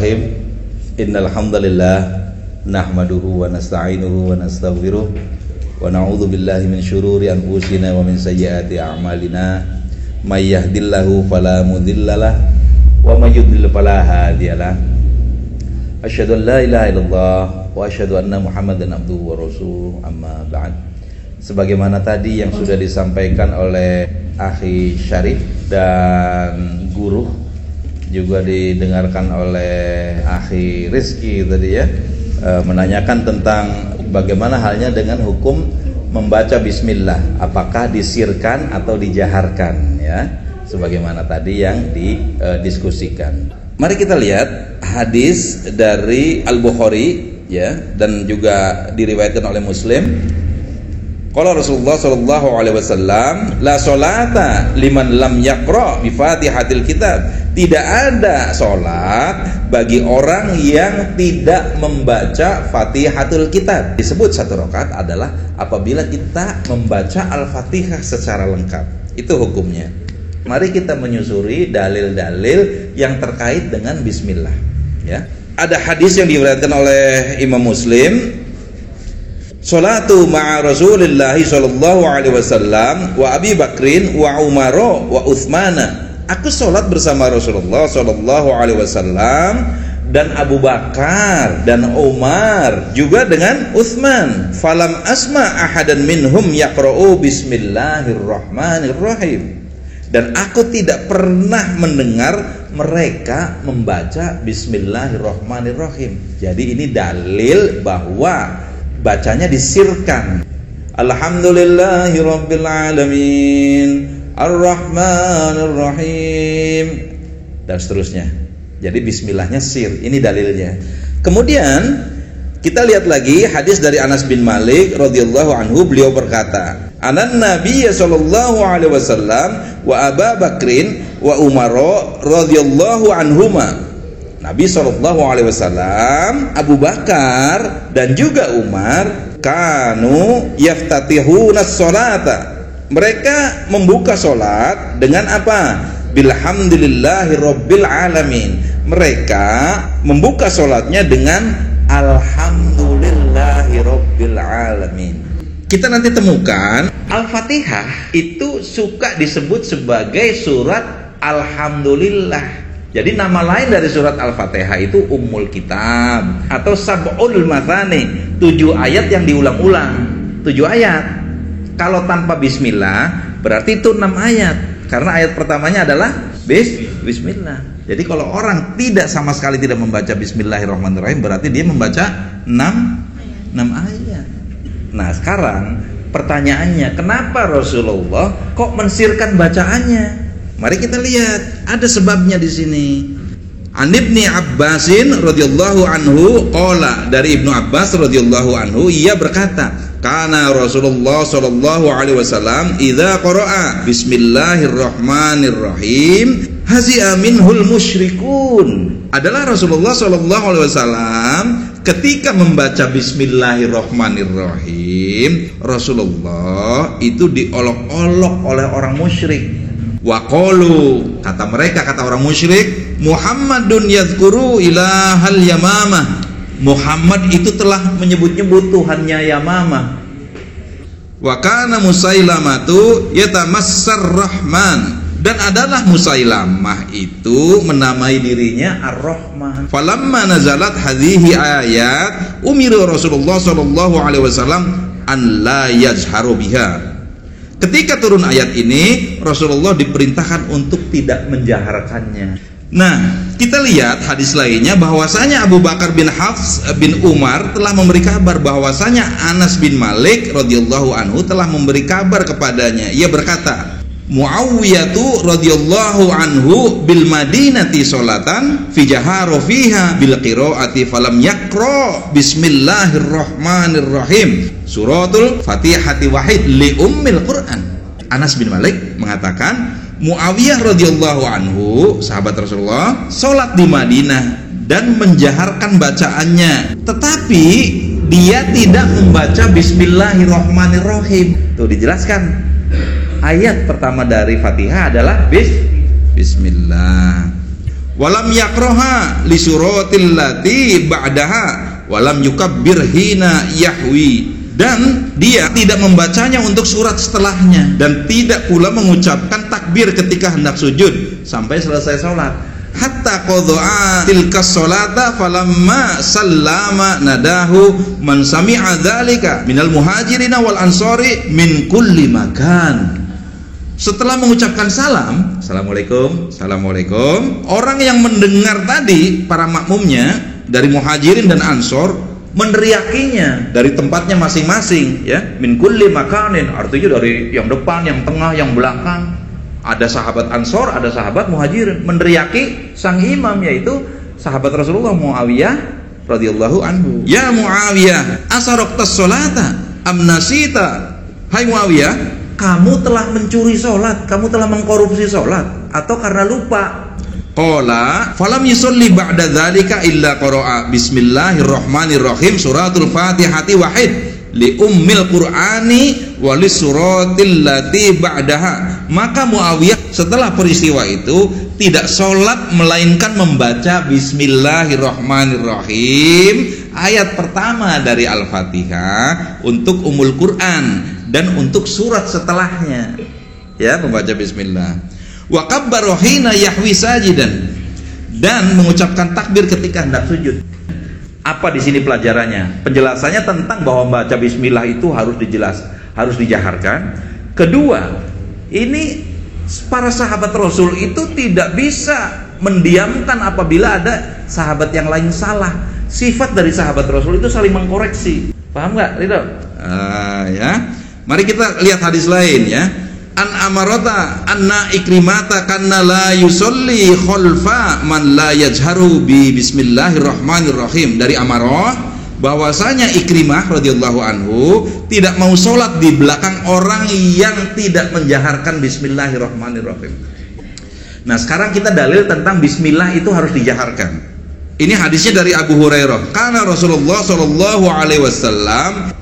Bismillahirrahmanirrahim. Innal hamdalillah nahmaduhu wa nasta'inuhu wa nastaghfiruh wa na'udzu billahi min syururi anfusina wa min sayyiati a'malina. May yahdihillahu fala mudhillalah wa may yudlil fala hadiyalah. Asyhadu an la ilaha illallah wa asyhadu anna Muhammadan abduhu wa rasuluh. Amma ba'd. Sebagaimana tadi yang sudah disampaikan oleh Akhi Syarif dan guru, juga didengarkan oleh Akhi Rizki tadi ya, menanyakan tentang bagaimana halnya dengan hukum membaca bismillah, apakah disirkan atau dijaharkan ya, sebagaimana tadi yang didiskusikan. Mari kita lihat hadis dari Al-Bukhari ya, dan juga diriwayatkan oleh Muslim. Qala Rasulullah sallallahu alaihi wasallam, la sholata liman lam yaqra bi Fatihatil Kitab. Tidak ada sholat bagi orang yang tidak membaca Fatihatul Kitab. Disebut satu rakaat adalah apabila kita membaca Al-Fatihah secara lengkap. Itu hukumnya. Mari kita menyusuri dalil-dalil yang terkait dengan bismillah ya. Ada hadis yang diriwayatkan oleh Imam Muslim, Salatu ma'a Rasulillahi sallallahu alaihi wasallam wa Abi Bakrin wa Umar wa Utsmana. Aku sholat bersama Rasulullah sallallahu alaihi wasallam dan Abu Bakar dan Umar, juga dengan Utsman. Falam asma ahadan minhum yaqra'u bismillahirrahmanirrahim. Dan aku tidak pernah mendengar mereka membaca bismillahirrahmanirrahim. Jadi ini dalil bahwa bacanya disirkan. Alhamdulillahirabbil alamin, Ar-Rahmanir-Rahim, dan seterusnya. Jadi bismillahnya sir. Ini dalilnya. Kemudian kita lihat lagi hadis dari Anas bin Malik radhiyallahu anhu. Beliau berkata, Anan Nabiy sallallahu alaihi wasallam wa Abu Bakrin wa Umar radhiyallahu anhuma. Nabi sallallahu alaihi wasallam, Abu Bakar dan juga Umar, kanu yaftatihuna sholata. Mereka membuka sholat dengan apa? Bilhamdulillahi rabbil alamin. Mereka membuka sholatnya dengan Alhamdulillahi rabbil alamin. Kita nanti temukan Al-Fatihah itu suka disebut sebagai surat Alhamdulillah. Jadi nama lain dari surat Al-Fatihah itu Ummul Kitab atau Sab'ul Mathani, 7 ayat yang diulang-ulang. 7 ayat. Kalau tanpa bismillah berarti itu 6 ayat. Karena ayat pertamanya adalah bismillah. Jadi kalau orang tidak sama sekali tidak membaca bismillahirrahmanirrahim, berarti dia membaca 6 ayat. Nah, sekarang pertanyaannya, kenapa Rasulullah kok mensirkan bacaannya? Mari kita lihat, ada sebabnya di sini. An Ibni Abbasin radhiyallahu anhu qala, dari Ibnu Abbas radhiyallahu anhu, ia berkata, kana Rasulullah sallallahu alaihi wasallam idza qara'a bismillahirrahmanirrahim hazi'a minhul musyrikun. Adalah Rasulullah sallallahu alaihi wasallam ketika membaca bismillahirrahmanirrahim, Rasulullah itu diolok-olok oleh orang musyrik. Waqalu, kata mereka, kata orang musyrik, Muhammadun yadhkuru ilahal yamamah. Muhammad itu telah menyebut-nyebut Tuhannya Yamamah. Wa kana Musailamatu yatamassar Rahman, dan adalah Musailamah itu menamai dirinya Ar-Rahman. Falamma nazalat hadhihi ayat umira Rasulullah sallallahu alaihi wasallam an la yajharu biha. Ketika turun ayat ini, Rasulullah diperintahkan untuk tidak menjaharkannya. Nah, kita lihat hadis lainnya bahwasanya Abu Bakar bin Hafs bin Umar telah memberi kabar bahwasanya Anas bin Malik radhiyallahu anhu telah memberi kabar kepadanya. Ia berkata, Muawiyatu radhiyallahu anhu bil Madinati sholatan fi jaharu fiha bil qiraati falam yaqra bismillahirrahmanirrahim suratul Fatihati wahid li ummil Quran. Anas bin Malik mengatakan, Muawiyah radhiyallahu anhu, sahabat Rasulullah, sholat di Madinah dan menjaharkan bacaannya, tetapi dia tidak membaca bismillahirrahmanirrahim. Tuh dijelaskan. Ayat pertama dari Fatihah adalah bismillah. walam yakroha li suratil lati ba'daha walam yukabbir hina yahwi, dan dia tidak membacanya untuk surat setelahnya dan tidak pula mengucapkan takbir ketika hendak sujud sampai selesai sholat. Hatta qadha'a tilka sholata falamma sallama nadahu man sami'a dzalika minal muhajirina wal ansori min kulli makan. Setelah mengucapkan salam, assalamualaikum, assalamualaikum, orang yang mendengar tadi, para makmumnya dari muhajirin dan ansor, meneriakinya dari tempatnya masing-masing, ya, min kulli makanin, artinya dari yang depan, yang tengah, yang belakang. Ada sahabat ansor, ada sahabat muhajirin, meneriaki sang imam, yaitu sahabat Rasulullah Muawiyah radhiyallahu anhu. Ya Muawiyah, asaroktas sholata amnasita. Hai Muawiyah, kamu telah mencuri sholat, kamu telah mengkorupsi sholat, atau karena lupa. Qala falam yusolli ba'da dzalika illa qara'a bismillahirrahmanirrahim suratul fatihati wahid li ummil qur'ani wa li suratil lati ba'daha. Maka Muawiyah setelah peristiwa itu tidak sholat melainkan membaca bismillahirrahmanirrahim, ayat pertama dari Al-Fatihah untuk Ummul Quran dan untuk surat setelahnya, ya, membaca bismillah. Wa kabbara hina yahwi sajidan, dan mengucapkan takbir ketika hendak sujud. Apa di sini pelajarannya? Penjelasannya tentang bahwa membaca bismillah itu harus dijaharkan. Kedua, ini para sahabat Rasul itu tidak bisa mendiamkan apabila ada sahabat yang lain salah. Sifat dari sahabat Rasul itu saling mengkoreksi. Paham nggak, Ridho? Ya. Mari kita lihat hadis lain, ya. An amarata anna ikrimata kanna la yusolli khalfa man la yajharu bi bismillahirrahmanirrahim. Dari Amarah bahwasanya Ikrimah radhiyallahu anhu tidak mau sholat di belakang orang yang tidak menjaharkan bismillahirrahmanirrahim. Nah, sekarang kita dalil tentang bismillah itu harus dijaharkan. Ini hadisnya dari Abu Hurairah. Karena Rasulullah sallallahu alaihi wasallam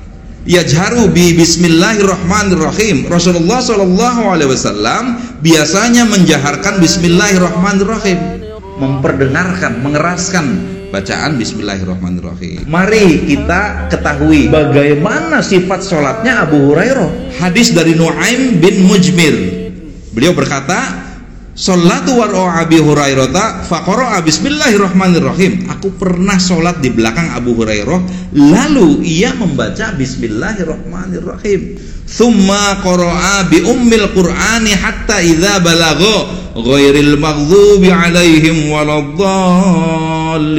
yajharu bi bismillahirrahmanirrahim. Rasulullah sallallahu alaihi wasallam biasanya menjaharkan bismillahirrahmanirrahim, memperdengarkan, mengeraskan bacaan bismillahirrahmanirrahim. Mari kita ketahui bagaimana sifat sholatnya Abu Hurairah. Hadis dari Nu'aim bin Mujmir, beliau berkata, sholatu war'a Abi Hurairah faqara'a bismillahirrahmanirrahim. Aku pernah sholat di belakang Abu Hurairah, lalu ia membaca bismillahirrahmanirrahim. Thumma qara'a bi ummil qur'ani hatta idza balagha ghairil maghdubi alaihim waladdallin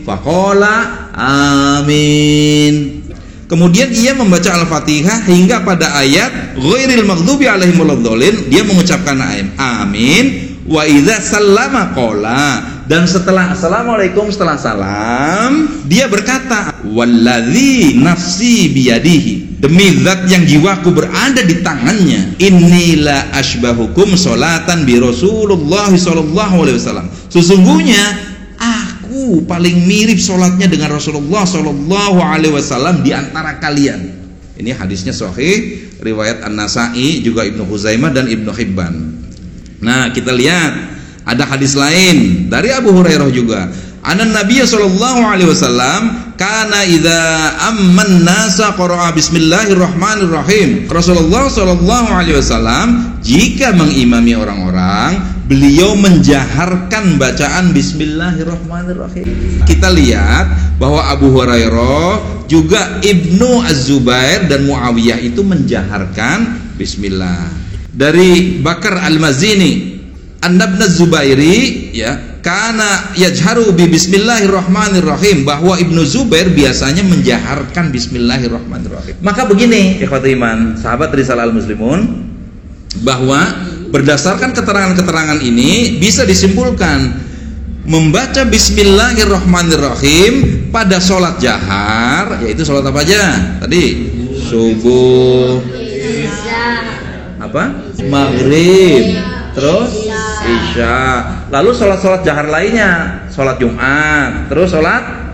faqala amin. Kemudian ia membaca Al-Fatihah hingga pada ayat ghairil maghdubi alaihim waladdallin, dia mengucapkan amin. Wa idza sallama qala, dan setelah assalamualaikum, setelah salam, dia berkata wallazi nafsi biyadihi, demi zat yang jiwaku berada di tangannya, innila asbahukum sholatan bi Rasulullah sallallahu alaihi wasallam, sesungguhnya aku paling mirip sholatnya dengan Rasulullah sallallahu alaihi wasallam di antara kalian. Ini hadisnya sahih, riwayat An-Nasa'i, juga Ibnu Huzaimah dan Ibnu Hibban. Nah, kita lihat ada hadis lain dari Abu Hurairah juga. Anan Nabiy sallallahu alaihi wasallam kana idza amman nasa qara'a bismillahirrahmanirrahim. Rasulullah sallallahu alaihi wasallam jika mengimami orang-orang, beliau menjaharkan bacaan bismillahirrahmanirrahim. Kita lihat bahwa Abu Hurairah juga Ibnu Az-Zubair dan Muawiyah itu menjaharkan bismillah. Dari Bakar Al-Mazini, An-Ibn Az-Zubairi, ya, kana yajharu bi bismillahirrahmanirrahim, bahwa Ibnu Zubair biasanya menjaharkan bismillahirrahmanirrahim. Maka begini, ikhwatul iman, sahabat Risalah Al-Muslimun, bahwa berdasarkan keterangan-keterangan ini bisa disimpulkan membaca bismillahirrahmanirrahim pada sholat jahar, yaitu sholat apa aja tadi? Subuh, maghrib, terus isya, lalu sholat-sholat jahar lainnya, sholat Jumat, terus sholat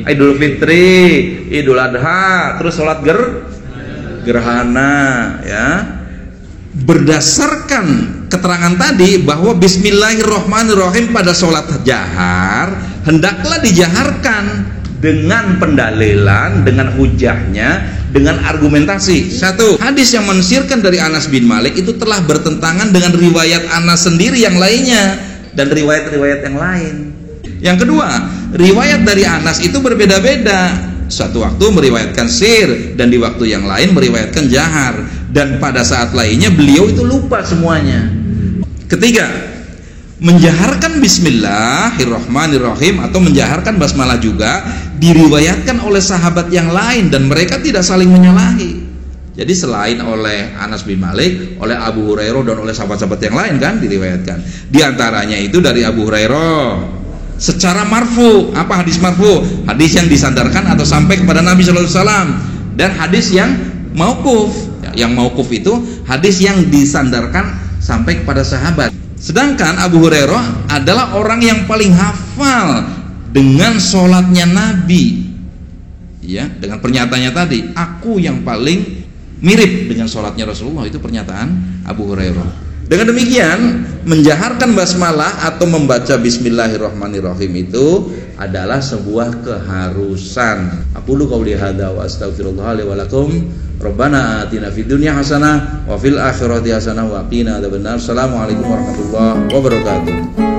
Idul Fitri, Idul Adha, terus sholat gerhana, ya. Berdasarkan keterangan tadi bahwa Bismillahirrahmanirrahim pada sholat jahar hendaklah dijaharkan dengan pendalilan, dengan hujahnya, dengan argumentasi. Satu, hadis yang mensiarkan dari Anas bin Malik itu telah bertentangan dengan riwayat Anas sendiri yang lainnya dan riwayat-riwayat yang lain. Yang kedua, riwayat dari Anas itu berbeda-beda. Suatu waktu meriwayatkan sir dan di waktu yang lain meriwayatkan jahar, dan pada saat lainnya beliau itu lupa semuanya. Ketiga, menjaharkan Bismillahirrahmanirrahim atau menjaharkan basmalah juga diriwayatkan oleh sahabat yang lain dan mereka tidak saling menyalahi. Jadi selain oleh Anas bin Malik, oleh Abu Hurairah dan oleh sahabat-sahabat yang lain kan diriwayatkan. Di antaranya itu dari Abu Hurairah secara marfu. Apa hadis marfu? Hadis yang disandarkan atau sampai kepada Nabi sallallahu alaihi wasallam. Dan hadis yang mauquf. Yang mauquf itu hadis yang disandarkan sampai kepada sahabat. Sedangkan Abu Hurairah adalah orang yang paling hafal dengan sholatnya Nabi. Ya, dengan pernyataannya tadi, aku yang paling mirip dengan sholatnya Rasulullah, itu pernyataan Abu Hurairah. Dengan demikian, menjaharkan basmalah atau membaca Bismillahirrahmanirrahim itu adalah sebuah keharusan. Aqulu qouli hadza wa astaghfirullah li wa lakum. Rabbana atina fid dunya hasanah wa fil akhirati hasanah wa qina adzabannar. Assalamualaikum warahmatullahi wabarakatuh.